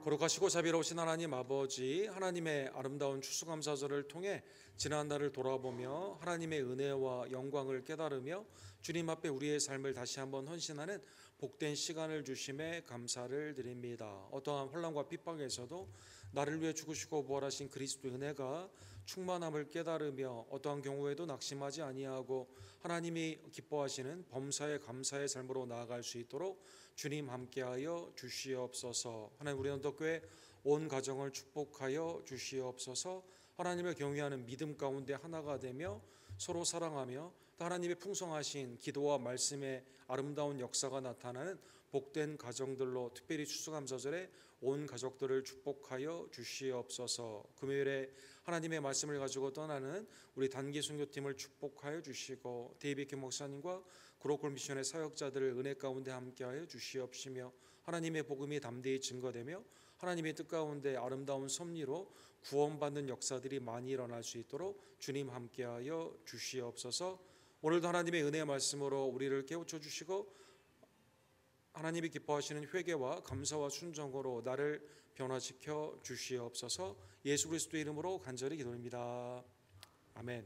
거룩하시고 자비로우신 하나님 아버지, 하나님의 아름다운 추수감사절을 통해 지난날을 돌아보며 하나님의 은혜와 영광을 깨달으며 주님 앞에 우리의 삶을 다시 한번 헌신하는 복된 시간을 주심에 감사를 드립니다. 어떠한 혼란과 핍박에서도 나를 위해 죽으시고 부활하신 그리스도의 은혜가 충만함을 깨달으며 어떠한 경우에도 낙심하지 아니하고 하나님이 기뻐하시는 범사에 감사의 삶으로 나아갈 수 있도록 주님 함께하여 주시옵소서. 하나님, 우리 언덕교회 온 가정을 축복하여 주시옵소서. 하나님을 경외하는 믿음 가운데 하나가 되며 서로 사랑하며 하나님의 풍성하신 기도와 말씀의 아름다운 역사가 나타나는 복된 가정들로 특별히 추수감사절에 온 가족들을 축복하여 주시옵소서. 금요일에 하나님의 말씀을 가지고 떠나는 우리 단기 선교팀을 축복하여 주시고 데이비드 목사님과 그로콜 미션의 사역자들을 은혜 가운데 함께하여 주시옵시며 하나님의 복음이 담대히 증거되며 하나님의 뜻 가운데 아름다운 섭리로 구원받는 역사들이 많이 일어날 수 있도록 주님 함께하여 주시옵소서. 오늘도 하나님의 은혜의 말씀으로 우리를 깨우쳐 주시고 하나님이 기뻐하시는 회개와 감사와 순종으로 나를 변화시켜 주시옵소서. 예수 그리스도의 이름으로 간절히 기도합니다. 아멘.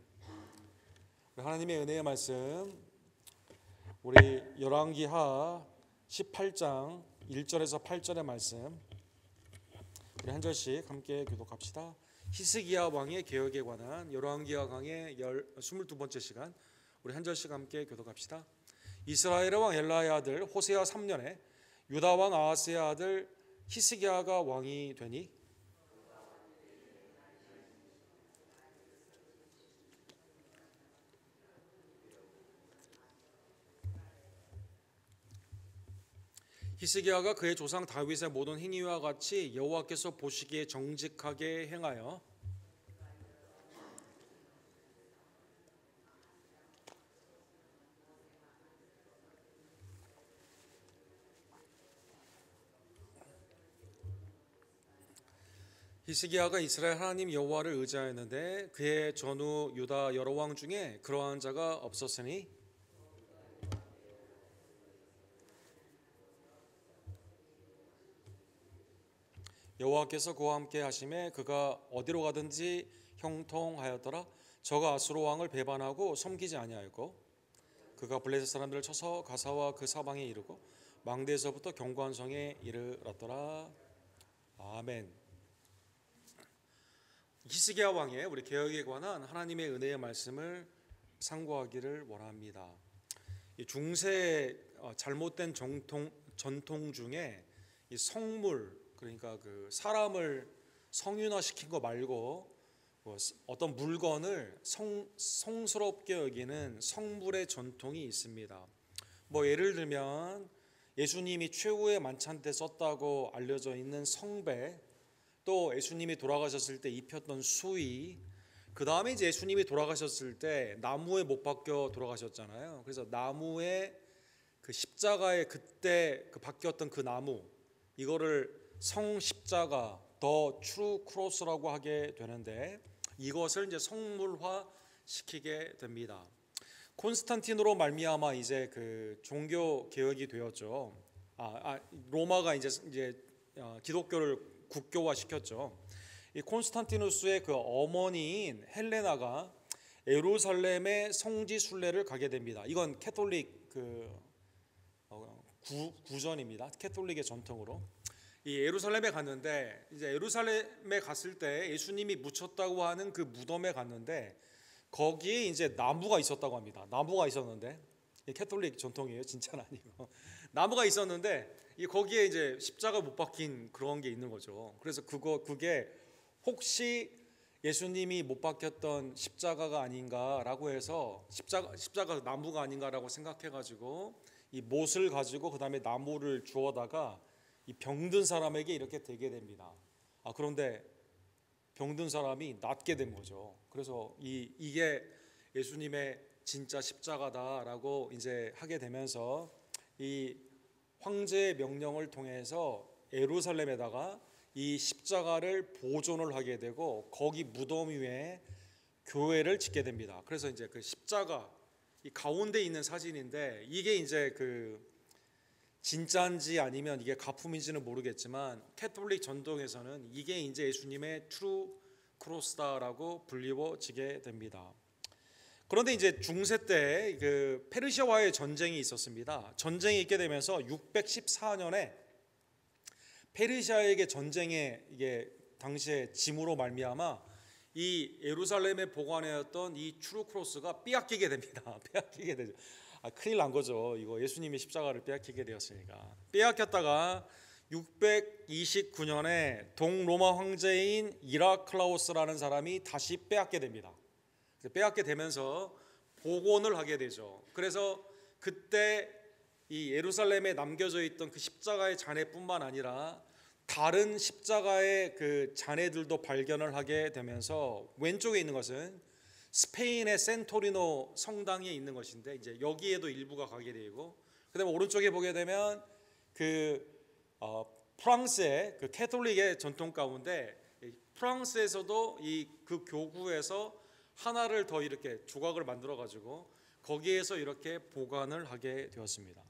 하나님의 은혜의 말씀, 우리 열왕기하 18장 1절에서 8절의 말씀, 우리 한 절씩 함께 교독합시다. 히스기야 왕의 개혁에 관한 열왕기하 강의 22번째 시간, 우리 한 절씩 함께 교독합시다. 이스라엘의 왕 엘라의 아들 호세아 3년에 유다 왕 아하스의 아들 히스기야가 왕이 되니 히스기야가 그의 조상 다윗의 모든 행위와 같이 여호와께서 보시기에 정직하게 행하여 히스기야가 이스라엘 하나님 여호와를 의지하였는데 그의 전후 유다 여러 왕 중에 그러한 자가 없었으니 여호와께서 그와 함께 하심에 그가 어디로 가든지 형통하였더라. 저가 아수르 왕을 배반하고 섬기지 아니하였고 그가 블레셋 사람들을 쳐서 가사와 그 사방에 이르고 망대에서부터 경관성에 이르렀더라. 아멘. 히스기야 왕의 우리 개혁에 관한 하나님의 은혜의 말씀을 상고하기를 원합니다. 이 중세의 잘못된 전통 중에 이 성물, 그러니까 그 사람을 성윤화시킨 거 말고 어떤 물건을 성스럽게 여기는 성물의 전통이 있습니다. 뭐 예를 들면 예수님이 최후의 만찬 때 썼다고 알려져 있는 성배, 또 예수님이 돌아가셨을 때 입혔던 수의, 그 다음에 이제 예수님이 돌아가셨을 때 나무에 못 박혀 돌아가셨잖아요. 그래서 나무에 그 십자가에 그때 그 박혔던 그 나무, 이거를 성십자가, 더 트루 크로스라고 하게 되는데 이것을 이제 성물화 시키게 됩니다. 콘스탄틴으로 말미암아 이제 그 종교 개혁이 되었죠. 로마가 이제 기독교를 국교화 시켰죠. 이 콘스탄티누스의 그 어머니인 헬레나가 예루살렘의 성지 순례를 가게 됩니다. 이건 캐톨릭 구전입니다. 캐톨릭의 전통으로. 이 예루살렘에 갔는데 이제 예루살렘에 갔을 때 예수님이 묻혔다고 하는 그 무덤에 갔는데 거기에 이제 나무가 있었다고 합니다. 나무가 있었는데 캐톨릭 전통이에요, 진짜는 아니고. 나무가 있었는데 거기에 이제 십자가 못 박힌 그런 게 있는 거죠. 그래서 그게 혹시 예수님이 못 박혔던 십자가가 아닌가라고 해서 십자가 나무가 아닌가라고 생각해가지고 이 못을 가지고 그 다음에 나무를 주워다가 이 병든 사람에게 이렇게 되게 됩니다. 그런데 병든 사람이 낫게 된 거죠. 그래서 이게 예수님의 진짜 십자가다라고 이제 하게 되면서 이 황제의 명령을 통해서 예루살렘에다가 이 십자가를 보존을 하게 되고 거기 무덤 위에 교회를 짓게 됩니다. 그래서 이제 그 십자가 이 가운데 있는 사진인데 이게 이제 그 진짜인지 아니면 이게 가품인지는 모르겠지만 캐톨릭 전통에서는 이게 이제 예수님의 트루 크로스다라고 불리워지게 됩니다. 그런데 이제 중세 때 그 페르시아와의 전쟁이 있었습니다. 전쟁이 있게 되면서 614년에 페르시아에게 전쟁에 이게 당시에 짐으로 말미암아 이 예루살렘에 보관해왔던 이 트루 크로스가 빼앗기게 됩니다. 빼앗기게 되죠. 큰일 난 거죠. 이거 예수님이 십자가를 빼앗기게 되었으니까. 빼앗겼다가 629년에 동로마 황제인 이라클라우스라는 사람이 다시 빼앗게 됩니다. 빼앗게 되면서 복원을 하게 되죠. 그래서 그때 이 예루살렘에 남겨져 있던 그 십자가의 잔해뿐만 아니라 다른 십자가의 그 잔해들도 발견을 하게 되면서 왼쪽에 있는 것은 스페인의 센토리노 성당에 있는 것인데 이제 여기에도 일부가 가게 되고, 그다음에 오른쪽에 보게 되면 프랑스의 그 캐톨릭의 전통 가운데 프랑스에서도 이 그 교구에서 하나를 더 이렇게 조각을 만들어 가지고 거기에서 이렇게 보관을 하게 되었습니다.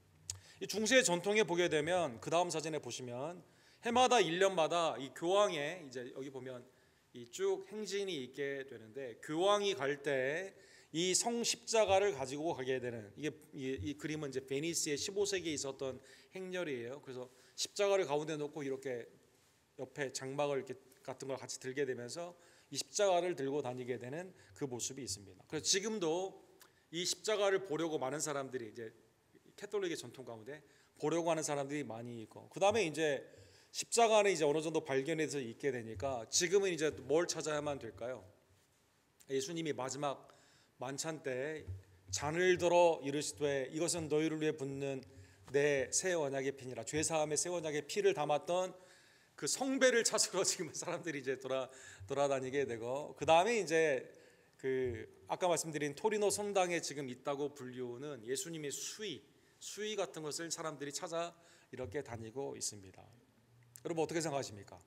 이 중세의 전통에 보게 되면 그 다음 사진에 보시면 해마다 1년마다 이 교황의 이제 여기 보면 이 쭉 행진이 있게 되는데, 교황이 갈 때 이 성 십자가를 가지고 가게 되는 이 그림은 이제 베니스의 15세기에 있었던 행렬이에요. 그래서 십자가를 가운데 놓고 이렇게 옆에 장막을 이렇게 같은 걸 같이 들게 되면서 이 십자가를 들고 다니게 되는 그 모습이 있습니다. 그래서 지금도 이 십자가를 보려고 많은 사람들이 이제 캐톨릭의 전통 가운데 보려고 하는 사람들이 많이 있고, 그 다음에 이제 십자가는 이제 어느 정도 발견해서 있게 되니까 지금은 이제 뭘 찾아야만 될까요? 예수님이 마지막 만찬 때 잔을 들어 이르시되 이것은 너희를 위해 붓는 내 새 언약의 피니라, 죄 사함의 새 언약의 피를 담았던 그 성배를 찾으러 지금 사람들이 이제 돌아다니게 되고, 그 다음에 이제 그 아까 말씀드린 토리노 성당에 지금 있다고 불리우는 예수님의 수위 같은 것을 사람들이 찾아 이렇게 다니고 있습니다. 여러분 어떻게 생각하십니까?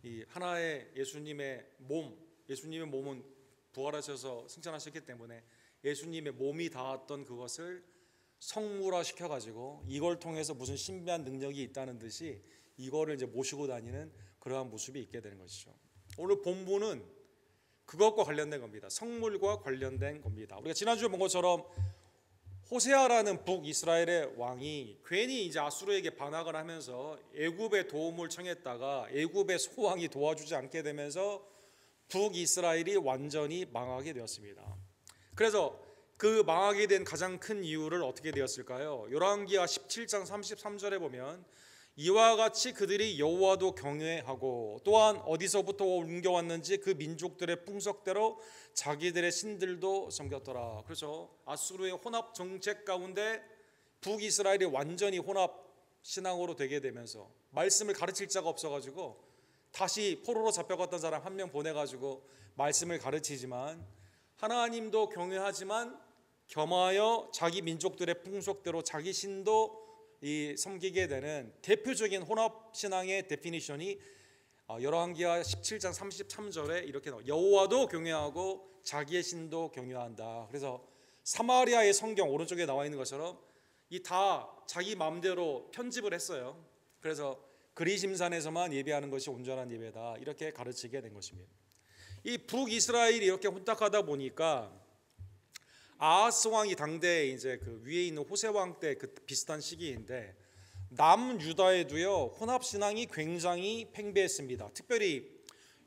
이 하나의 예수님의 몸은 부활하셔서 승천하셨기 때문에 예수님의 몸이 닿았던 그것을 성물화 시켜가지고 이걸 통해서 무슨 신비한 능력이 있다는 듯이 이거를 이제 모시고 다니는 그러한 모습이 있게 되는 것이죠. 오늘 본문은 그것과 관련된 겁니다. 성물과 관련된 겁니다. 우리가 지난주에 본 것처럼 호세아라는 북이스라엘의 왕이 괜히 이제 아수르에게 반항을 하면서 애굽의 도움을 청했다가 애굽의 소왕이 도와주지 않게 되면서 북이스라엘이 완전히 망하게 되었습니다. 그래서 그 망하게 된 가장 큰 이유를 어떻게 되었을까요? 열왕기하 17장 33절에 보면 이와 같이 그들이 여호와도 경외하고 또한 어디서부터 옮겨왔는지 그 민족들의 풍속대로 자기들의 신들도 섬겼더라. 그래서 아수르의 혼합 정책 가운데 북이스라엘이 완전히 혼합 신앙으로 되게 되면서 말씀을 가르칠 자가 없어가지고 다시 포로로 잡혀갔던 사람 한 명 보내가지고 말씀을 가르치지만 하나님도 경외하지만 겸하여 자기 민족들의 풍속대로 자기 신도 섬기게 되는 대표적인 혼합 신앙의 데피니션이 열왕기하 17장 33절에 이렇게 나와요. 여호와도 경외하고 자기의 신도 경외한다. 그래서 사마리아의 성경 오른쪽에 나와 있는 것처럼 이 다 자기 마음대로 편집을 했어요. 그래서 그리심산에서만 예배하는 것이 온전한 예배다 이렇게 가르치게 된 것입니다. 이 북이스라엘이 이렇게 혼탁하다 보니까 아하스 왕이 당대에 이제 그 위에 있는 호세 왕 때 그 비슷한 시기인데 남유다에도요 혼합 신앙이 굉장히 팽배했습니다. 특별히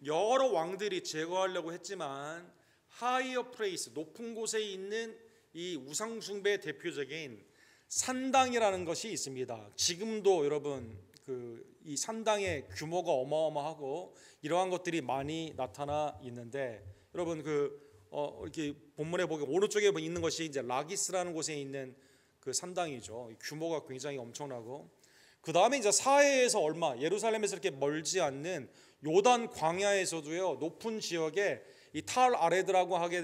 여러 왕들이 제거하려고 했지만 하이어 플레이스 높은 곳에 있는 이 우상 숭배의 대표적인 산당이라는 것이 있습니다. 지금도 여러분 이 산당의 규모가 어마어마하고 이러한 것들이 많이 나타나 있는데, 여러분 이렇게 본문에 보면 오른쪽에 있는 것이 이제 라기스라는 곳에 있는 그 산당이죠. 규모가 굉장히 엄청나고, 그 다음에 이제 사해에서 예루살렘에서 이렇게 멀지 않는 요단 광야에서도요 높은 지역에 이 텔 에레드라고 하게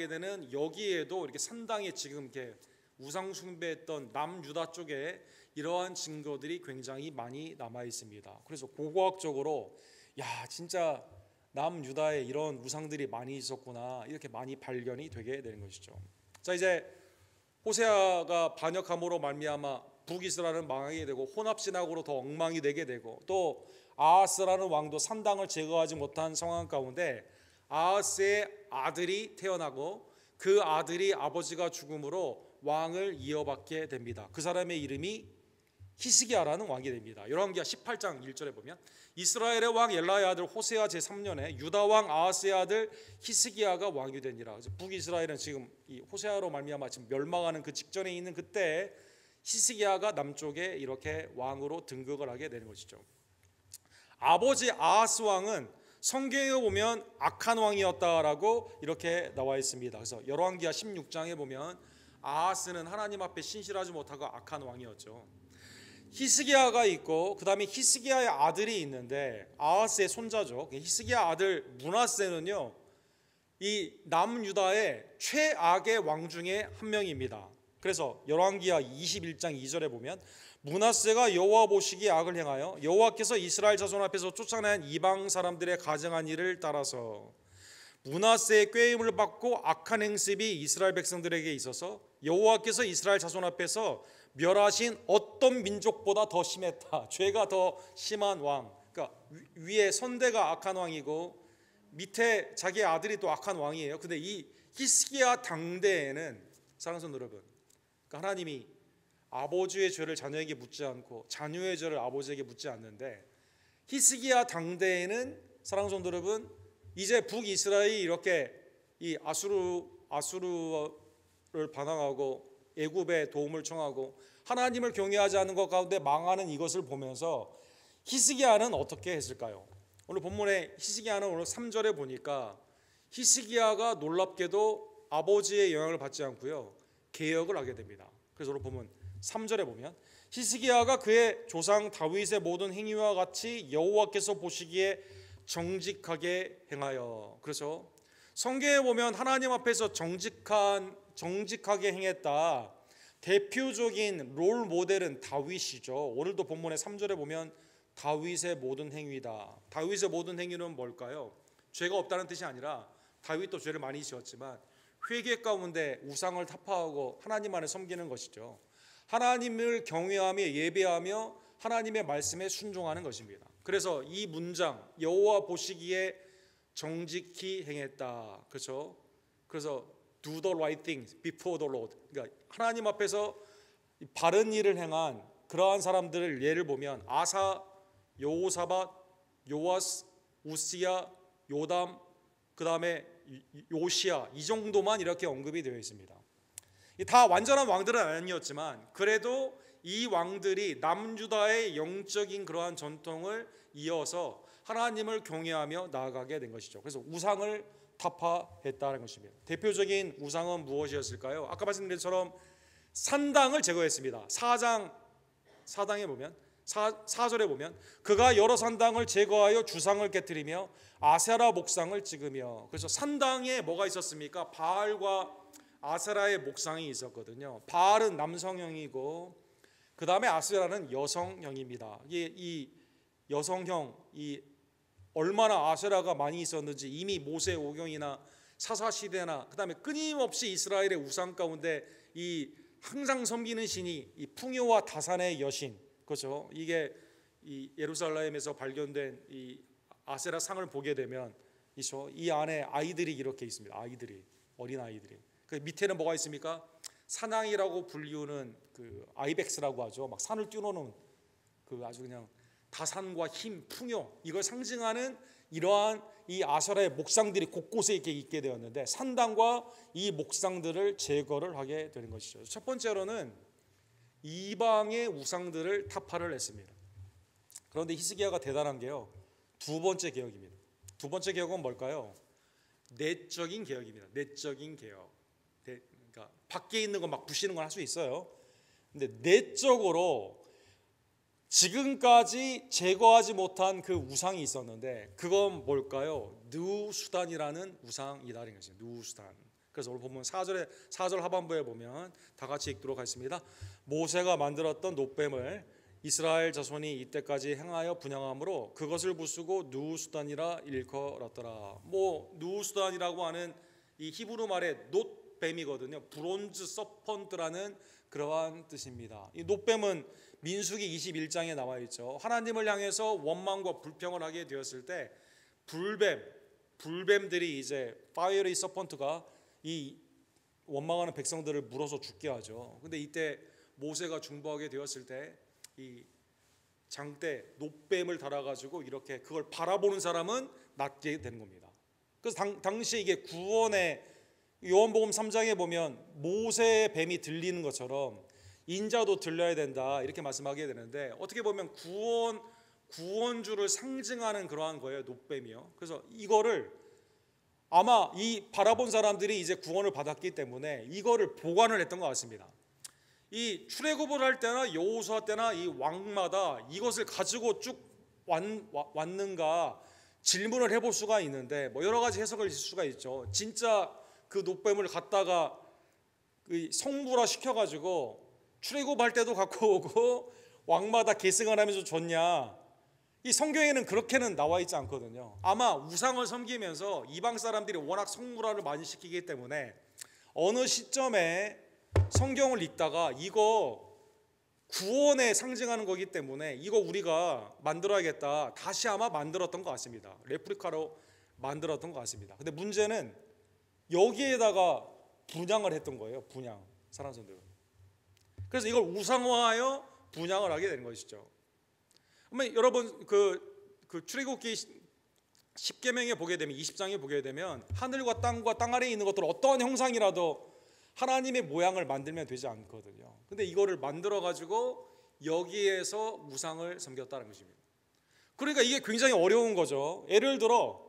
되는 여기에도 이렇게 산당에 지금 이렇게 우상 숭배했던 남유다 쪽에 이러한 증거들이 굉장히 많이 남아 있습니다. 그래서 고고학적으로 진짜 남유다에 이런 우상들이 많이 있었구나 이렇게 많이 발견이 되게 되는 것이죠. 자, 이제 호세아가 반역함으로 말미암아 북이스라엘은 망하게 되고 혼합신학으로 더 엉망이 되게 되고 또 아하스라는 왕도 산당을 제거하지 못한 상황 가운데 아하스의 아들이 태어나고 그 아들이 아버지가 죽음으로 왕을 이어받게 됩니다. 그 사람의 이름이 히스기야라는 왕이 됩니다. 열왕기하 18장 1절에 보면 이스라엘의 왕 엘라의 아들 호세아 제3년에 유다 왕 아하스의 아들 히스기야가 왕이 되니라. 북이스라엘은 지금 이 호세아로 말미암아 지금 멸망하는 그 직전에 있는 그때 히스기야가 남쪽에 이렇게 왕으로 등극을 하게 되는 것이죠. 아버지 아하스 왕은 성경에 보면 악한 왕이었다라고 이렇게 나와 있습니다. 그래서 열왕기하 16장에 보면 아하스는 하나님 앞에 신실하지 못하고 악한 왕이었죠. 히스기야가 있고 그 다음에 히스기야의 아들이 있는데 아하스의 손자죠. 히스기야 아들 므낫세는요 이 남유다의 최악의 왕 중에 한 명입니다. 그래서 열왕기하 21장 2절에 보면 므낫세가 여호와 보시기에 악을 행하여 여호와께서 이스라엘 자손 앞에서 쫓아낸 이방 사람들의 가증한 일을 따라서 므낫세의 꾀임을 받고 악한 행습이 이스라엘 백성들에게 있어서 여호와께서 이스라엘 자손 앞에서 멸하신 어떤 민족보다 더 심했다. 죄가 더 심한 왕. 그러니까 위에 선대가 악한 왕이고 밑에 자기 아들이 또 악한 왕이에요. 근데 이 히스기야 당대에는 사랑하는 성도 여러분, 그러니까 하나님이 아버지의 죄를 자녀에게 묻지 않고 자녀의 죄를 아버지에게 묻지 않는데 히스기야 당대에는 사랑하는 성도 여러분, 이제 북이스라엘이 이렇게 이 아수르를 반항하고 애굽의 도움을 청하고 하나님을 경외하지 않는 것 가운데 망하는 이것을 보면서 히스기야는 어떻게 했을까요? 오늘 본문에 히스기야는 오늘 3절에 보니까 히스기야가 놀랍게도 아버지의 영향을 받지 않고요 개혁을 하게 됩니다. 그래서 오늘 보면 3절에 보면 히스기야가 그의 조상 다윗의 모든 행위와 같이 여호와께서 보시기에 정직하게 행하여. 그래서 성경에 보면 하나님 앞에서 정직하게 행했다. 대표적인 롤 모델은 다윗이죠. 오늘도 본문의 3절에 보면 다윗의 모든 행위다. 다윗의 모든 행위는 뭘까요? 죄가 없다는 뜻이 아니라 다윗도 죄를 많이 지었지만 회개 가운데 우상을 타파하고 하나님 안에 섬기는 것이죠. 하나님을 경외하며 예배하며 하나님의 말씀에 순종하는 것입니다. 그래서 이 문장 여호와 보시기에 정직히 행했다. 그렇죠? 그래서 do the right things before the Lord. 그러니까 하나님 앞에서 바른 일을 행한 그러한 사람들을 예를 보면 아사, 여호사밧, 요아스, 우시야, 요담, 그 다음에 요시야, 이 정도만 이렇게 언급이 되어 있습니다. 다 완전한 왕들은 아니었지만 그래도 이 왕들이 남유다의 영적인 그러한 전통을 이어서 하나님을 경외하며 나아가게 된 것이죠. 그래서 우상을 타파했다는 것입니다. 대표적인 우상은 무엇이었을까요? 아까 말씀드린 것처럼 산당을 제거했습니다. 4장에 보면 4절에 보면 그가 여러 산당을 제거하여 주상을 깨뜨리며 아세라 목상을 찍으며. 그래서 산당에 뭐가 있었습니까? 바알과 아세라의 목상이 있었거든요. 바알은 남성형이고 그 다음에 아세라는 여성형입니다. 이 여성형, 이 얼마나 아세라가 많이 있었는지 이미 모세 오경이나 사사시대나 그 다음에 끊임없이 이스라엘의 우상 가운데 이 항상 섬기는 신이 이 풍요와 다산의 여신, 그렇죠? 이게 이 예루살렘에서 발견된 이 아세라 상을 보게 되면 이 안에 아이들이 이렇게 있습니다. 어린 아이들이. 그 밑에는 뭐가 있습니까? 사냥이라고 불리우는 그 아이벡스라고 하죠. 막 산을 뛰어노는 그 아주 그냥 다산과 힘, 풍요, 이걸 상징하는 이러한 이 아세라의 목상들이 곳곳에 이렇게 있게 되었는데 산당과 이 목상들을 제거를 하게 되는 것이죠. 첫 번째로는 이방의 우상들을 타파를 했습니다. 그런데 히스기야가 대단한 게요, 두 번째 개혁입니다. 두 번째 개혁은 뭘까요? 내적인 개혁입니다. 내적인 개혁. 그러니까 밖에 있는 거 막 부시는 건 할 수 있어요. 근데 내적으로 지금까지 제거하지 못한 그 우상이 있었는데 그건 뭘까요? 느우수단이라는 우상이다라는 것입니다. 느우수단. 그래서 오늘 보면 4절 하반부에 보면 다 같이 읽도록 하겠습니다. 모세가 만들었던 놋뱀을 이스라엘 자손이 이때까지 행하여 분향함으로 그것을 부수고 느우수단이라 일컬었더라. 느우수단이라고 하는 이 히브리 말의 뱀이거든요. 브론즈 서펀트라는 그러한 뜻입니다. 이 놋뱀은 민수기 21장에 나와 있죠. 하나님을 향해서 원망과 불평을 하게 되었을 때 불뱀들이 이제 파이어리 서펀트가 이 원망하는 백성들을 물어서 죽게 하죠. 근데 이때 모세가 중보하게 되었을 때 이 장대 놋뱀을 달아가지고 이렇게 그걸 바라보는 사람은 낫게 되는 겁니다. 그래서 당시에 이게 구원의 요한복음 3장에 보면 모세의 뱀이 들리는 것처럼 인자도 들려야 된다 이렇게 말씀하게 되는데, 어떻게 보면 구원주를 상징하는 그러한 거예요, 놋뱀이요. 그래서 이거를 아마 이 바라본 사람들이 이제 구원을 받았기 때문에 이거를 보관을 했던 것 같습니다. 이 출애굽을 할 때나 여호수아 때나 이 왕마다 이것을 가지고 쭉 왔는가 질문을 해볼 수가 있는데, 뭐 여러 가지 해석을 있을 수가 있죠. 진짜 그 놋뱀을 갖다가 성물화 시켜가지고 출애굽할 때도 갖고 오고 왕마다 계승을 하면서 줬냐? 이 성경에는 그렇게는 나와 있지 않거든요. 아마 우상을 섬기면서 이방 사람들이 워낙 성물화를 많이 시키기 때문에 어느 시점에 성경을 읽다가 이거 구원에 상징하는 거기 때문에 이거 우리가 만들어야겠다, 다시 아마 만들었던 것 같습니다. 레플리카로 만들었던 것 같습니다. 근데 문제는 여기에다가 분양을 했던 거예요. 분양, 사람들은. 그래서 이걸 우상화하여 분양을 하게 되는 것이죠. 그러면 여러분 그 출애굽기 10계명에 보게 되면, 20장에 보게 되면 하늘과 땅 아래에 있는 것들 어떠한 형상이라도 하나님의 모양을 만들면 되지 않거든요. 근데 이거를 만들어 가지고 여기에서 우상을 섬겼다는 것입니다. 그러니까 이게 굉장히 어려운 거죠. 예를 들어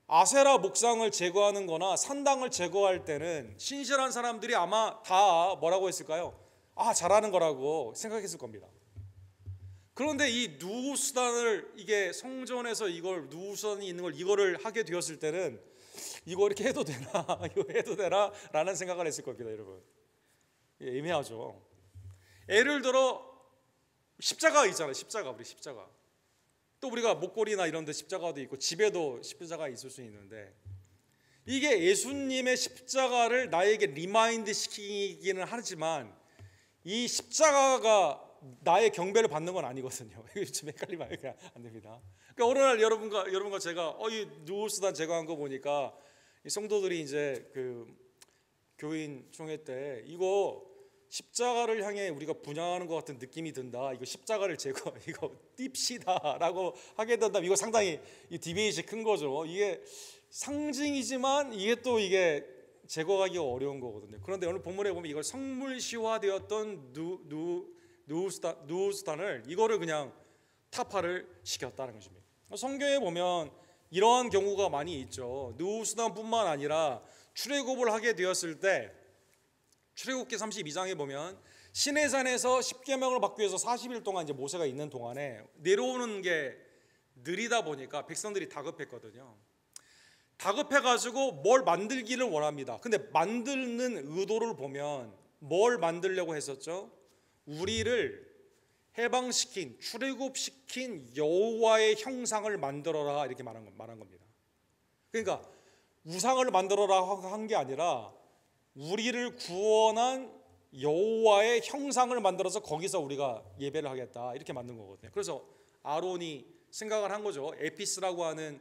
아세라 목상을 제거하는 거나 산당을 제거할 때는 신실한 사람들이 아마 다 뭐라고 했을까요? 아, 잘하는 거라고 생각했을 겁니다. 그런데 이 누후수단을, 이게 성전에서 이걸 누후수단이 있는 걸 이거를 하게 되었을 때는 이거 이렇게 해도 되나 이거 해도 되나 라는 생각을 했을 겁니다, 여러분. 애매하죠. 예를 들어 십자가 있잖아요. 우리 십자가. 또 우리가 목걸이나 이런 데 십자가도 있고 집에도 십자가 있을 수 있는데, 이게 예수님의 십자가를 나에게 리마인드 시키기는 하지만 이 십자가가 나의 경배를 받는 건 아니거든요. 이거 좀 헷갈리면 안 됩니다. 그러니까 어느 날 여러분과 제가 이 누후수단 제거한 거 보니까 이 성도들이 이제 그 교인 총회 때 이거 십자가를 향해 우리가 분양하는 것 같은 느낌이 든다. 이거 십자가를 제거, 이거 띨시다라고 하게 된다면 이거 상당히 이 디베이트가 큰 거죠. 이게 상징이지만 이게 제거하기가 어려운 거거든요. 그런데 오늘 본문에 보면 이걸 성물시화되었던 누후수단을 이거를 그냥 타파를 시켰다는 것입니다. 성경에 보면 이러한 경우가 많이 있죠. 누후수단뿐만 아니라 출애굽을 하게 되었을 때 출애굽기 32장에 보면 시내산에서 십계명을 받기 위해서 40일 동안 이제 모세가 있는 동안에 내려오는 게 느리다 보니까 백성들이 다급했거든요. 다급해가지고 뭘 만들기를 원합니다. 근데 만드는 의도를 보면 뭘 만들려고 했었죠? 우리를 해방시킨, 출애굽시킨 여호와의 형상을 만들어라 이렇게 말한 겁니다. 그러니까 우상을 만들어라 한 게 아니라 우리를 구원한 여호와의 형상을 만들어서 거기서 우리가 예배를 하겠다 이렇게 만든 거거든요. 그래서 아론이 생각을 한 거죠. 에피스라고 하는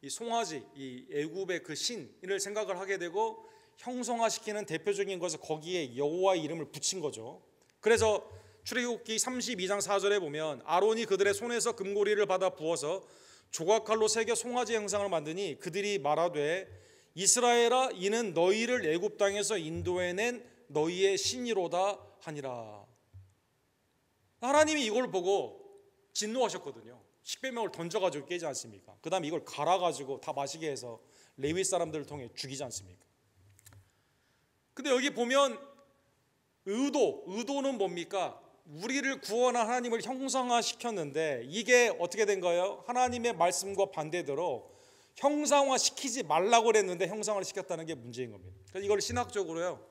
이 송아지, 이 애굽의 그 신을 생각을 하게 되고 형성화시키는 대표적인 것을 거기에 여호와의 이름을 붙인 거죠. 그래서 출애굽기 32장 4절에 보면 아론이 그들의 손에서 금고리를 받아 부어서 조각칼로 새겨 송아지 형상을 만드니 그들이 말하되 이스라엘아 이는 너희를 애굽 땅에서 인도해낸 너희의 신이로다 하니라. 하나님이 이걸 보고 진노하셨거든요. 십계명을 던져가지고 깨지 않습니까? 그 다음에 이걸 갈아가지고 다 마시게 해서 레위 사람들을 통해 죽이지 않습니까? 근데 여기 보면 의도는 뭡니까? 우리를 구원한 하나님을 형상화시켰는데 이게 어떻게 된 거예요? 하나님의 말씀과 반대대로 형상화시키지 말라고 그랬는데 형상화를 시켰다는 게 문제인 겁니다. 그래서 이걸 신학적으로요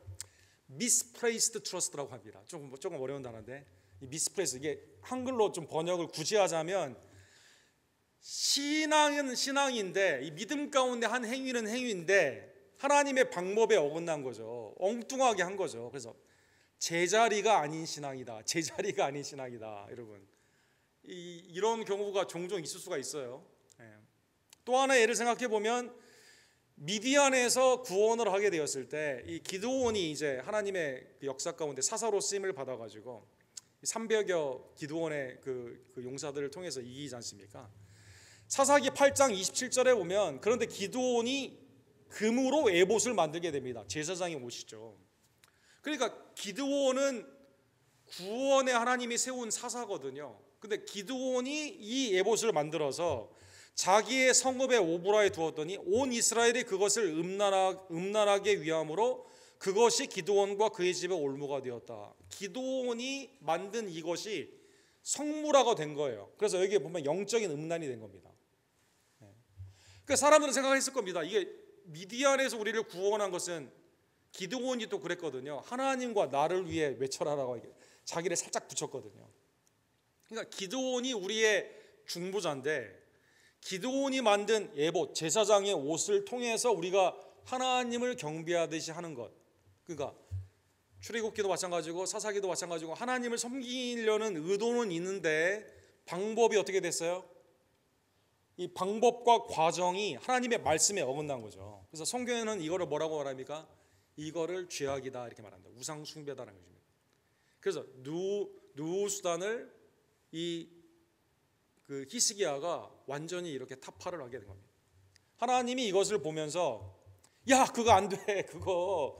misplaced trust라고 합니다. 조금 어려운 단어인데 이 misplaced, 이게 한글로 좀 번역을 굳이 하자면 신앙은 신앙인데 이 믿음 가운데 한 행위는 행위인데 하나님의 방법에 어긋난 거죠. 엉뚱하게 한 거죠. 그래서 제자리가 아닌 신앙이다. 제자리가 아닌 신앙이다. 여러분, 이런 경우가 종종 있을 수가 있어요. 또 하나 예를 생각해 보면 미디안에서 구원을 하게 되었을 때 이 기드온이 이제 하나님의 그 역사 가운데 사사로 쓰임을 받아가지고 300여 기드온의 그 용사들을 통해서 이기지 않습니까? 사사기 8장 27절에 보면 그런데 기드온이 금으로 에봇을 만들게 됩니다. 제사장의 옷이죠. 그러니까 기드온은 구원의 하나님이 세운 사사거든요. 근데 기드온이 이 에봇을 만들어서 자기의 성읍의 오브라에 두었더니 온 이스라엘이 그것을 음란하게 위함으로 그것이 기드온과 그의 집의 올무가 되었다. 기드온이 만든 이것이 성무라가 된 거예요. 그래서 여기에 보면 영적인 음란이 된 겁니다. 그 사람들은 생각했을 겁니다. 이게 미디안에서 우리를 구원한 것은 기드온이 또 그랬거든요. 하나님과 나를 위해 외쳐라라고 자기를 살짝 붙였거든요. 그러니까 기드온이 우리의 중보자인데 기드온이 만든 에봇 제사장의 옷을 통해서 우리가 하나님을 경배하듯이 하는 것. 그러니까 출애굽기도 마찬가지고 사사기도 마찬가지고 하나님을 섬기려는 의도는 있는데 방법이 어떻게 됐어요? 이 방법과 과정이 하나님의 말씀에 어긋난 거죠. 그래서 성경에는 이거를 뭐라고 말합니까? 이거를 죄악이다 이렇게 말합니다. 우상 숭배다라는 것입니다. 그래서 누후수단을 그 히스기야가 완전히 이렇게 타파를 하게 된 겁니다. 하나님이 이것을 보면서 야 그거 안 돼. 그거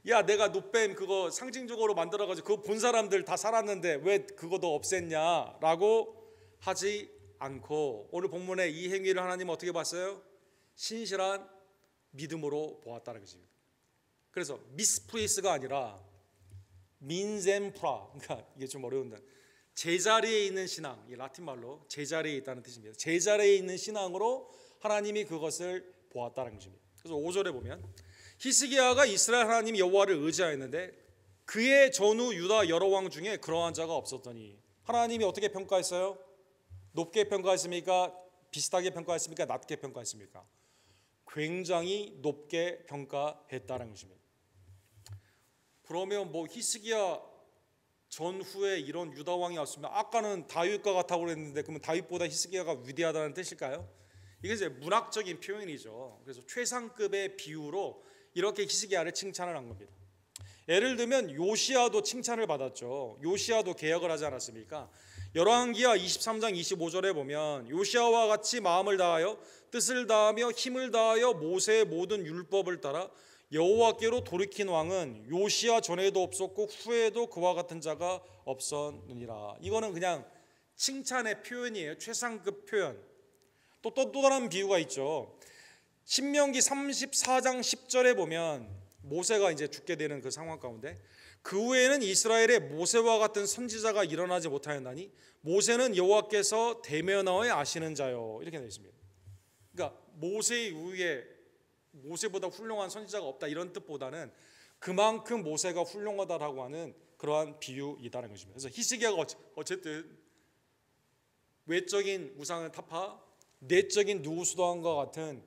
야 내가 놋뱀 그거 상징적으로 만들어가지고 그거 본 사람들 다 살았는데 왜 그거도 없앴냐 라고 하지 않고 오늘 본문에 이 행위를 하나님은 어떻게 봤어요? 신실한 믿음으로 보았다는 것입니다. 그래서 미스프리스가 아니라 민셈프라, 그러니까 이게 좀 어려운데 제자리에 있는 신앙, 이 라틴 말로 제자리에 있다는 뜻입니다. 제자리에 있는 신앙으로 하나님이 그것을 보았다는 것입니다. 그래서 5절에 보면 히스기야가 이스라엘 하나님 여호와를 의지하였는데 그의 전후 유다 여러 왕 중에 그러한 자가 없었더니 하나님이 어떻게 평가했어요? 높게 평가했습니까? 비슷하게 평가했습니까? 낮게 평가했습니까? 굉장히 높게 평가했다는 것입니다. 그러면 뭐 히스기야 전후에 이런 유다 왕이 왔으면 아까는 다윗과 같다고 그랬는데 그러면 다윗보다 히스기야가 위대하다는 뜻일까요? 이게 이제 문학적인 표현이죠. 그래서 최상급의 비유로 이렇게 히스기야를 칭찬을 한 겁니다. 예를 들면 요시야도 칭찬을 받았죠. 요시야도 개혁을 하지 않았습니까? 열왕기하 23장 25절에 보면 요시야와 같이 마음을 다하여 뜻을 다하며 힘을 다하여 모세의 모든 율법을 따라 여호와께로 돌이킨 왕은 요시야 전에도 없었고 후에도 그와 같은 자가 없었느니라. 이거는 그냥 칭찬의 표현이에요. 최상급 표현. 또 다른 비유가 있죠. 신명기 34장 10절에 보면 모세가 이제 죽게 되는 그 상황 가운데 그 후에는 이스라엘에 모세와 같은 선지자가 일어나지 못하였나니 모세는 여호와께서 대면하여 아시는 자요. 이렇게 되어 있습니다. 그러니까 모세 이후에 모세보다 훌륭한 선지자가 없다 이런 뜻보다는 그만큼 모세가 훌륭하다라고 하는 그러한 비유이다는 것입니다. 그래서 히스기야가 어쨌든 외적인 우상을 타파, 내적인 누후수단과 같은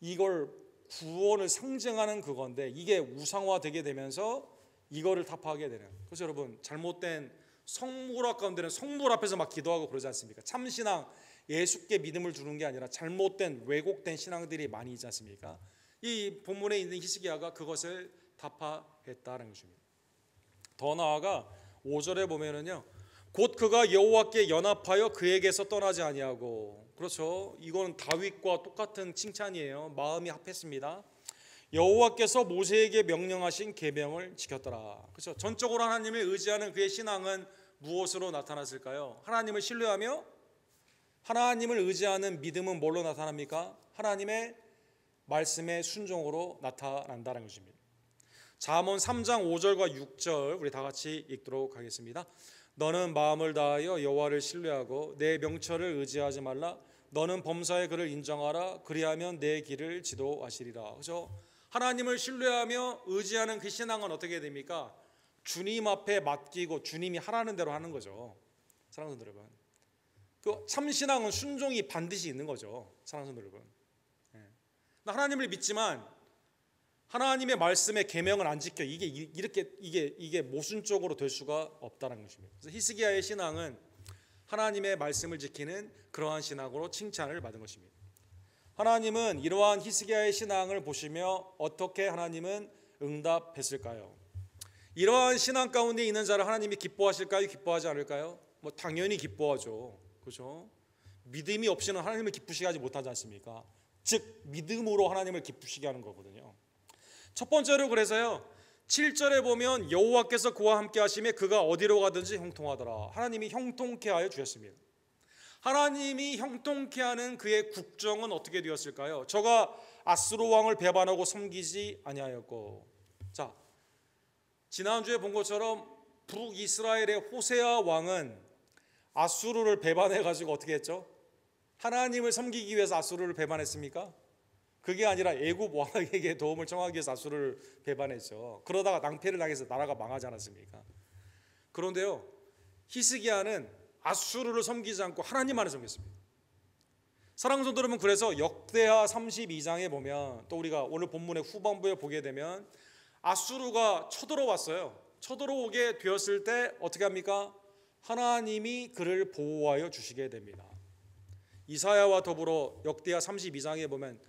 이걸 구원을 상징하는 그건데 이게 우상화되게 되면서 이거를 타파하게 되는. 그래서 여러분 잘못된 성물학 가운데는 성물 앞에서 막 기도하고 그러지 않습니까? 참신앙 예수께 믿음을 두는 게 아니라 잘못된 왜곡된 신앙들이 많이 있지 않습니까? 이 본문에 있는 히스기야가 그것을 타파했다는 것입니다. 더 나아가 5절에 보면은요. 곧 그가 여호와께 연합하여 그에게서 떠나지 아니하고. 그렇죠. 이건 다윗과 똑같은 칭찬이에요. 마음이 합했습니다. 여호와께서 모세에게 명령하신 계명을 지켰더라. 그렇죠. 전적으로 하나님을 의지하는 그의 신앙은 무엇으로 나타났을까요? 하나님을 신뢰하며 하나님을 의지하는 믿음은 뭘로 나타납니까? 하나님의 말씀의 순종으로 나타난다는 것입니다. 잠언 3장 5절과 6절 우리 다 같이 읽도록 하겠습니다. 너는 마음을 다하여 여호와를 신뢰하고 내 명철을 의지하지 말라. 너는 범사의 그를 인정하라. 그리하면 내 길을 지도하시리라. 그렇죠? 하나님을 신뢰하며 의지하는 그 신앙은 어떻게 됩니까? 주님 앞에 맡기고 주님이 하라는 대로 하는 거죠. 사랑하는 여러분, 그 참신앙은 순종이 반드시 있는 거죠. 사랑하는 여러분, 하나님을 믿지만 하나님의 말씀의 계명을 안 지켜 이게 모순적으로 될 수가 없다는 것입니다. 그래서 히스기야의 신앙은 하나님의 말씀을 지키는 그러한 신앙으로 칭찬을 받은 것입니다. 하나님은 이러한 히스기야의 신앙을 보시며 어떻게 하나님은 응답했을까요? 이러한 신앙 가운데 있는 자를 하나님이 기뻐하실까요? 기뻐하지 않을까요? 당연히 기뻐하죠. 그렇죠? 믿음이 없이는 하나님을 기쁘시게 하지 못하지 않습니까? 즉 믿음으로 하나님을 기쁘시게 하는 거거든요. 첫 번째로 그래서요, 7절에 보면 여호와께서 그와 함께 하심에 그가 어디로 가든지 형통하더라. 하나님이 형통케 하여 주셨습니다. 하나님이 형통케 하는 그의 국정은 어떻게 되었을까요? 저가 아수르 왕을 배반하고 섬기지 아니하였고. 자, 지난주에 본 것처럼 북이스라엘의 호세아 왕은 아수르를 배반해 가지고 어떻게 했죠? 하나님을 섬기기 위해서 아수르를 배반했습니까? 그게 아니라 애굽 왕에게 도움을 청하기 위해서 아수르를 배반했죠. 그러다가 낭패를 당해서 나라가 망하지 않았습니까? 그런데요, 히스기야는 아수르를 섬기지 않고 하나님만을 섬겼습니다. 사랑하는 성도 여러분, 그래서 역대하 32장에 보면, 또 우리가 오늘 본문의 후반부에 보게 되면 아수르가 쳐들어왔어요. 쳐들어오게 되었을 때 어떻게 합니까? 하나님이 그를 보호하여 주시게 됩니다. 이사야와 더불어 역대하 32장에 보면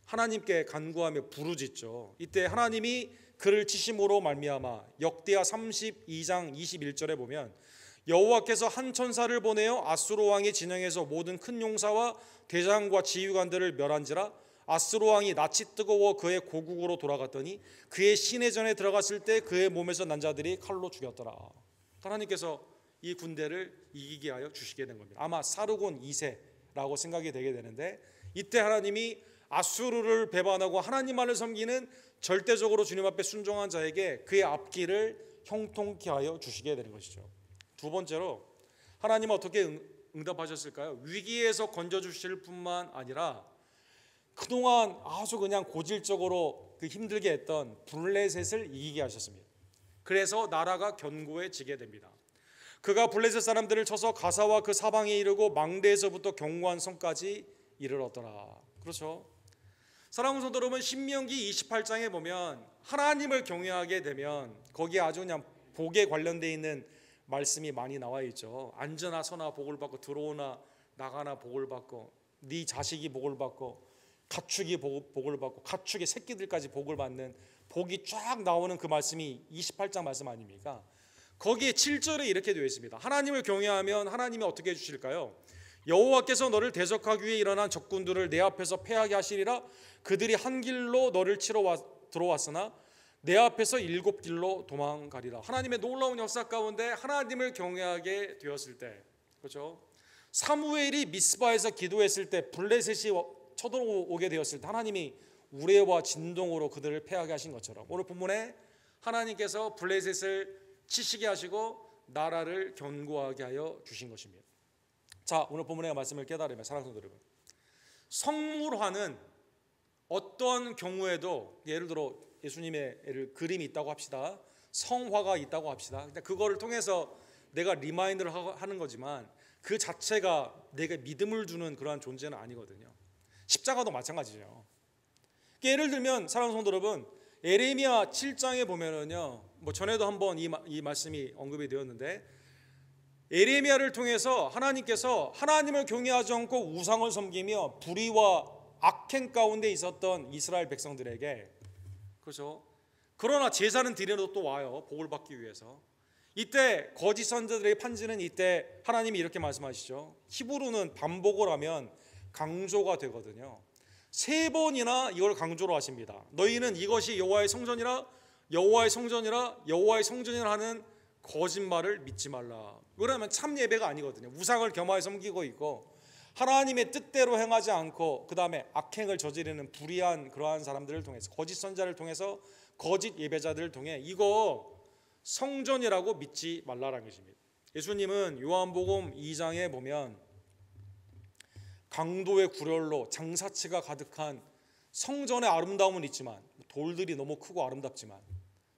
하나님께 간구하며 부르짖죠. 이때 하나님이 그를 치심으로 말미암아 역대하 32장 21절에 보면 여호와께서 한 천사를 보내어 아수르 왕의 진영에서 모든 큰 용사와 대장과 지휘관들을 멸한지라. 아수르 왕이 낯이 뜨거워 그의 고국으로 돌아갔더니 그의 시내전에 들어갔을 때 그의 몸에서 난 자들이 칼로 죽였더라. 하나님께서 이 군대를 이기게 하여 주시게 된 겁니다. 아마 사르곤 2세라고 생각이 되게 되는데, 이때 하나님이 아수르를 배반하고 하나님만을 섬기는 절대적으로 주님 앞에 순종한 자에게 그의 앞길을 형통케 하여 주시게 되는 것이죠. 두 번째로 하나님은 어떻게 응답하셨을까요? 위기에서 건져주실 뿐만 아니라 그동안 아주 그냥 고질적으로 힘들게 했던 블레셋을 이기게 하셨습니다. 그래서 나라가 견고해지게 됩니다. 그가 블레셋 사람들을 쳐서 가사와 그 사방에 이르고 망대에서부터 견고한 성까지 이르렀더라. 그렇죠? 사랑하는 성도 여러분, 신명기 28장에 보면 하나님을 경외하게 되면 거기에 아주 그냥 복에 관련되어 있는 말씀이 많이 나와 있죠. 앉으나 서나 복을 받고 들어오나 나가나 복을 받고 네 자식이 복을 받고 가축이 복을 받고 가축의 새끼들까지 복을 받는 복이 쫙 나오는 그 말씀이 28장 말씀 아닙니까? 거기에 7절에 이렇게 되어 있습니다. 하나님을 경외하면 하나님이 어떻게 해주실까요? 여호와께서 너를 대적하기 위해 일어난 적군들을 내 앞에서 패하게 하시리라. 그들이 한 길로 너를 치러 들어왔으나 내 앞에서 7길로 도망가리라. 하나님의 놀라운 역사 가운데 하나님을 경외하게 되었을 때, 그렇죠? 사무엘이 미스바에서 기도했을 때 블레셋이 쳐들어오게 되었을 때 하나님이 우레와 진동으로 그들을 패하게 하신 것처럼 오늘 본문에 하나님께서 블레셋을 치시게 하시고 나라를 견고하게 하여 주신 것입니다. 자, 오늘 본문의 말씀을 깨달으면 사랑하는 여러분, 성물화는 어떤 경우에도, 예를 들어 예수님의 그림이 있다고 합시다, 성화가 있다고 합시다. 그거를 통해서 내가 리마인드를 하는 거지만 그 자체가 내게 믿음을 주는 그러한 존재는 아니거든요. 십자가도 마찬가지죠. 예를 들면 사랑하는 성도 여러분, 에레미야 7장에 보면은요, 전에도 한번 이 말씀이 언급이 되었는데, 에레미야를 통해서 하나님께서 하나님을 경외하지 않고 우상을 섬기며 불의와 악행 가운데 있었던 이스라엘 백성들에게, 그렇죠? 그러나 제사는 드리러 또 와요, 복을 받기 위해서. 이때 거짓 선지자들의 판지는 이때 하나님이 이렇게 말씀하시죠. 히브리는 반복을 하면 강조가 되거든요. 3번이나 이걸 강조로 하십니다. 너희는 이것이 여호와의 성전이라 여호와의 성전이라 여호와의 성전이라 하는 거짓말을 믿지 말라. 그러면 참 예배가 아니거든요. 우상을 겸하여 섬기고 있고 하나님의 뜻대로 행하지 않고 그 다음에 악행을 저지르는 불의한 그러한 사람들을 통해서, 거짓 선자를 통해서, 거짓 예배자들을 통해 이거 성전이라고 믿지 말라라는 것입니다. 예수님은 요한복음 2장에 보면 강도의 구렬로 장사치가 가득한 성전의 아름다움은 있지만, 돌들이 너무 크고 아름답지만,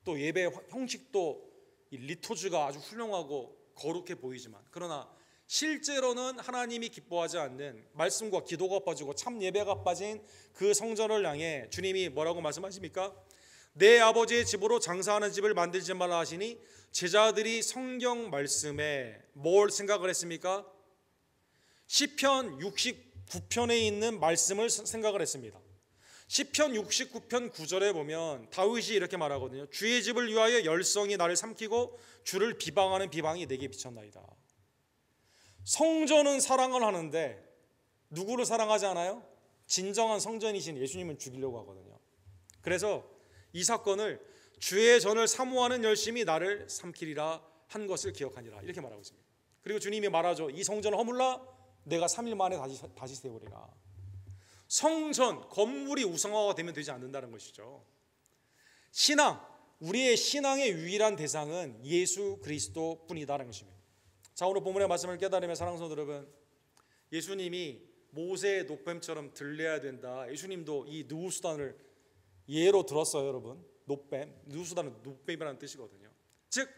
또 예배 형식도 리토즈가 아주 훌륭하고 거룩해 보이지만, 그러나 실제로는 하나님이 기뻐하지 않는 말씀과 기도가 빠지고 참 예배가 빠진 그 성전을 향해 주님이 뭐라고 말씀하십니까? 내 아버지의 집으로 장사하는 집을 만들지 말라 하시니 제자들이 성경 말씀에 뭘 생각을 했습니까? 시편 69편에 있는 말씀을 생각을 했습니다. 시편 69편 9절에 보면 다윗이 이렇게 말하거든요. 주의 집을 위하여 열성이 나를 삼키고 주를 비방하는 비방이 내게 비쳤나이다. 성전은 사랑을 하는데 누구를 사랑하지 않아요? 진정한 성전이신 예수님을 죽이려고 하거든요. 그래서 이 사건을 주의 전을 사모하는 열심이 나를 삼키리라 한 것을 기억하니라 이렇게 말하고 있습니다. 그리고 주님이 말하죠. 이 성전을 허물라 내가 3일 만에 다시 세우리라. 성전, 건물이 우상화가 되면 되지 않는다는 것이죠. 신앙, 우리의 신앙의 유일한 대상은 예수 그리스도뿐이다라는 것입니다. 자, 오늘 본문의 말씀을 깨달으며 사랑하는 성도 여러분, 예수님이 모세의 노뱀처럼 들려야 된다. 예수님도 이 누우수단을 예로 들었어요, 여러분. 노뱀, 누우수단은 노뱀이라는 뜻이거든요. 즉,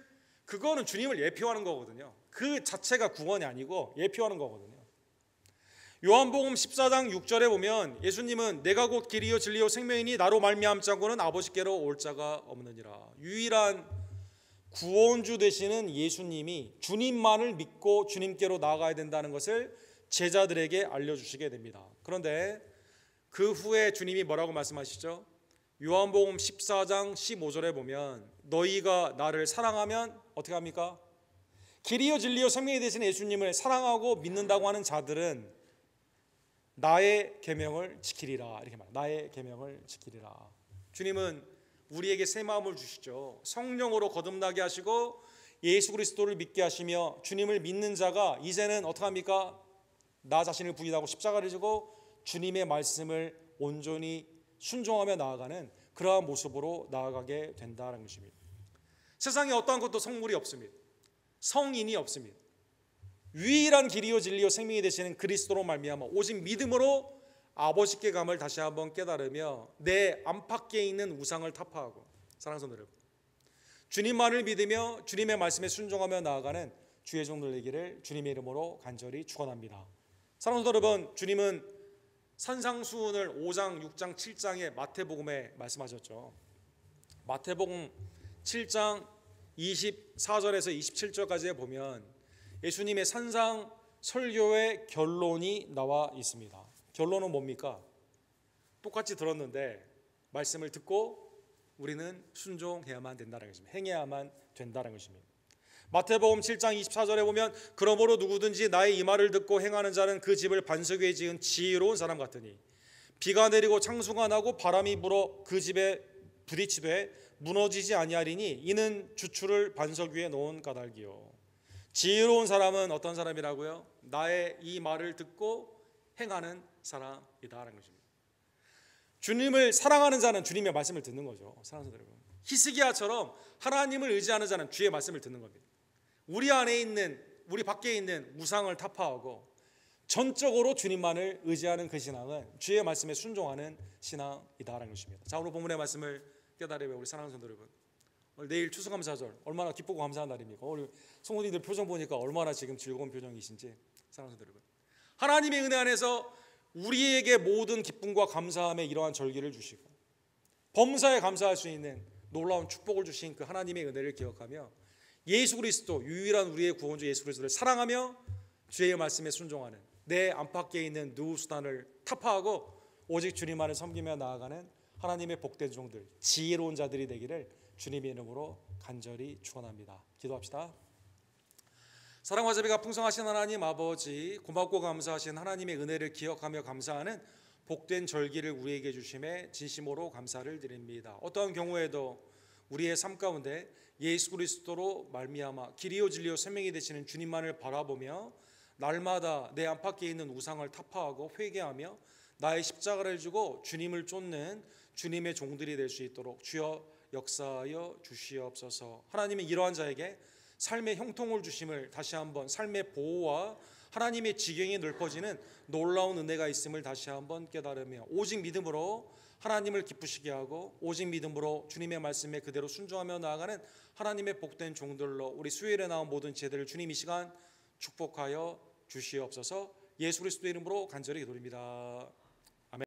그거는 주님을 예표하는 거거든요. 그 자체가 구원이 아니고 예표하는 거거든요. 요한복음 14장 6절에 보면 예수님은 내가 곧 길이요 진리요 생명이니 나로 말미암 자고는 아버지께로 올 자가 없느니라. 유일한 구원주 되시는 예수님이 주님만을 믿고 주님께로 나아가야 된다는 것을 제자들에게 알려주시게 됩니다. 그런데 그 후에 주님이 뭐라고 말씀하시죠? 요한복음 14장 15절에 보면 너희가 나를 사랑하면 어떻게 합니까? 길이요 진리요 생명이 되신 예수님을 사랑하고 믿는다고 하는 자들은 나의 계명을 지키리라 이렇게 말합니다. 나의 계명을 지키리라. 주님은 우리에게 새 마음을 주시죠. 성령으로 거듭나게 하시고 예수 그리스도를 믿게 하시며 주님을 믿는 자가 이제는 어떻게 합니까? 나 자신을 부인하고 십자가를 지고 주님의 말씀을 온전히 순종하며 나아가는 그러한 모습으로 나아가게 된다는 것입니다. 세상에 어떠한 것도 성물이 없습니다. 성인이 없습니다. 유일한 길이요 진리요 생명이 되시는 그리스도로 말미암아 오직 믿음으로 아버지께 감을 다시 한번 깨달으며 내 안팎에 있는 우상을 타파하고 사랑하는 성도 여러분, 주님만을 믿으며 주님의 말씀에 순종하며 나아가는 주의 종들 되기를 주님의 이름으로 간절히 축원합니다. 사랑하는 성도 여러분, 주님은 산상수훈을 5장, 6장, 7장에 마태복음에 말씀하셨죠. 마태복음 7장 24절에서 27절까지에 보면 예수님의 산상 설교의 결론이 나와 있습니다. 결론은 뭡니까? 똑같이 들었는데 말씀을 듣고 우리는 순종해야만 된다는 것입니다. 행해야만 된다는 것입니다. 마태복음 7장 24절에 보면 그러므로 누구든지 나의 이 말을 듣고 행하는 자는 그 집을 반석 위에 지은 지혜로운 사람 같으니 비가 내리고 창수가 나고 바람이 불어 그 집에 부딪히되 무너지지 아니하리니 이는 주추를 반석 위에 놓은 까닭이요. 지혜로운 사람은 어떤 사람이라고요? 나의 이 말을 듣고 행하는 사람이다라는 것입니다. 주님을 사랑하는 자는 주님의 말씀을 듣는 거죠. 사랑하는 여러분, 히스기야처럼 하나님을 의지하는 자는 주의 말씀을 듣는 겁니다. 우리 안에 있는, 우리 밖에 있는 우상을 타파하고 전적으로 주님만을 의지하는 그 신앙은 주의 말씀에 순종하는 신앙이다라는 것입니다. 자, 오늘 본문의 말씀을 깨달으며 우리 사랑하는 성도 여러분, 내일 추수감사절 얼마나 기쁘고 감사한 날입니까? 우리 성도님들 표정 보니까 얼마나 지금 즐거운 표정이신지. 사랑하는 여러분, 하나님의 은혜 안에서 우리에게 모든 기쁨과 감사함에 이러한 절기를 주시고 범사에 감사할 수 있는 놀라운 축복을 주신 그 하나님의 은혜를 기억하며 예수 그리스도, 유일한 우리의 구원주 예수 그리스도를 사랑하며 주의 말씀에 순종하는 내 안팎에 있는 누수단을 타파하고 오직 주님만을 섬기며 나아가는 하나님의 복된 종들, 지혜로운 자들이 되기를 주님의 이름으로 간절히 축원합니다. 기도합시다. 사랑과 자비가 풍성하신 하나님 아버지, 고맙고 감사하신 하나님의 은혜를 기억하며 감사하는 복된 절기를 우리에게 주심에 진심으로 감사를 드립니다. 어떠한 경우에도 우리의 삶 가운데 예수 그리스도로 말미암아 길이요 진리요 생명이 되시는 주님만을 바라보며 날마다 내 안팎에 있는 우상을 타파하고 회개하며 나의 십자가를 지고 주님을 쫓는 주님의 종들이 될 수 있도록 주여 역사하여 주시옵소서. 하나님의 이러한 자에게 삶의 형통을 주심을 다시 한번, 삶의 보호와 하나님의 지경이 넓어지는 놀라운 은혜가 있음을 다시 한번 깨달으며 오직 믿음으로 하나님을 기쁘시게 하고 오직 믿음으로 주님의 말씀에 그대로 순종하며 나아가는 하나님의 복된 종들로 우리 수요일에 나온 모든 제들을 주님 이 시간 축복하여 주시옵소서. 예수 그리스도의 이름으로 간절히 기도드립니다.